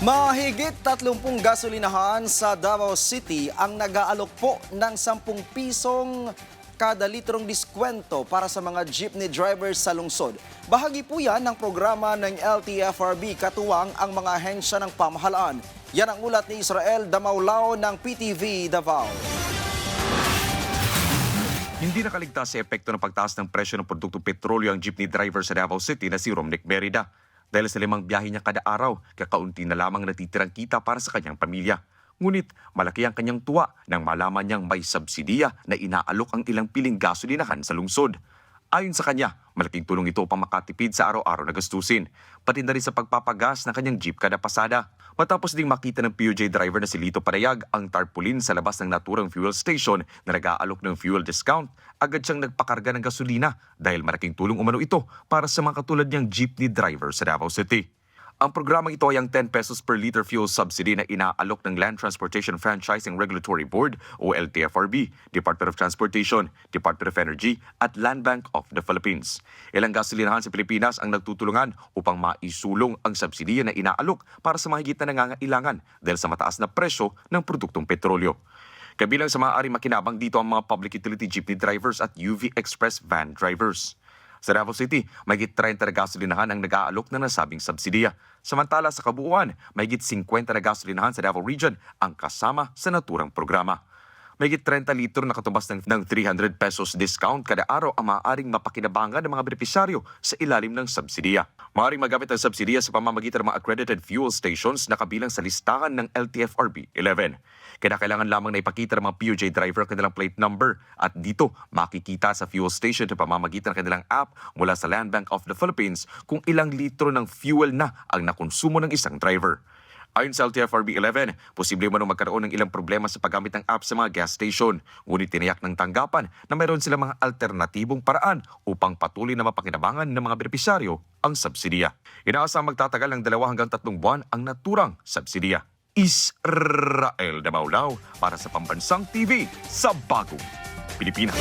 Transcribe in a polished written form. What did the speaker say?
Mahigit 30 gasolinahan sa Davao City ang nag-aalok po ng 10 pisong kada litrong diskwento para sa mga jeepney drivers sa lungsod. Bahagi po yan ng programa ng LTFRB katuwang ang mga ahensya ng pamahalaan. Yan ang ulat ni Israel Damaulao ng PTV Davao. Hindi nakaligtas sa epekto ng pagtaas ng presyo ng produktong petrolyo ang jeepney driver sa Davao City na si Romnick Merida. Dahil sa 5 biyahe niya kada araw, kakaunti na lamang natitirang kita para sa kanyang pamilya. Ngunit malaki ang kanyang tuwa nang malaman niyang may subsidiya na inaalok ang ilang piling gasolinahan sa lungsod. Ayon sa kanya, malaking tulong ito upang makatipid sa araw-araw na gastusin, pati na rin sa pagpapagas ng kanyang jeep kada pasada. Matapos ding makita ng PUJ driver na si Lito Parayag ang tarpaulin sa labas ng naturang fuel station na nag-aalok ng fuel discount, agad siyang nagpakarga ng gasolina dahil malaking tulong umano ito para sa mga katulad niyang jeepney driver sa Davao City. Ang programang ito ay ang 10 pesos per liter fuel subsidy na inaalok ng Land Transportation Franchising Regulatory Board o LTFRB, Department of Transportation, Department of Energy at Land Bank of the Philippines. Ilang gasolinahan sa Pilipinas ang nagtutulungan upang maisulong ang subsidiya na inaalok para sa mahigit na nangangailangan dahil sa mataas na presyo ng produktong petrolyo. Kabilang sa maaaring makinabang dito ang mga public utility jeepney drivers at UV Express van drivers. Sa Davao City, mahigit 30 na gasolinahan ang nag-aalok ng nasabing subsidiya. Samantala sa kabuuan, mahigit 50 na gasolinahan sa Davao Region ang kasama sa naturang programa. Mahigit 30 litro na katubas ng 300 pesos discount kada araw ang maaaring mapakinabangan ng mga benepisyaryo sa ilalim ng subsidiya. Maaaring magamit ang subsidiya sa pamamagitan ng mga accredited fuel stations na kabilang sa listahan ng LTFRB 11. Kailangan lamang na ipakita ng mga PUJ driver kanilang plate number at dito makikita sa fuel station sa pamamagitan ng kanilang app mula sa Land Bank of the Philippines kung ilang litro ng fuel na ang nakonsumo ng isang driver. Ayon sa LTFRB 11, posible man magkaroon ng ilang problema sa paggamit ng app sa mga gas station. Ngunit tiniyak ng tanggapan na mayroon silang mga alternatibong paraan upang patuloy na mapakinabangan ng mga benepisyaryo ang subsidiya. Inaasang magtatagal ng 2 hanggang 3 buwan ang naturang subsidiya. Israel Damaulao para sa Pambansang TV sa Bagong Pilipinas.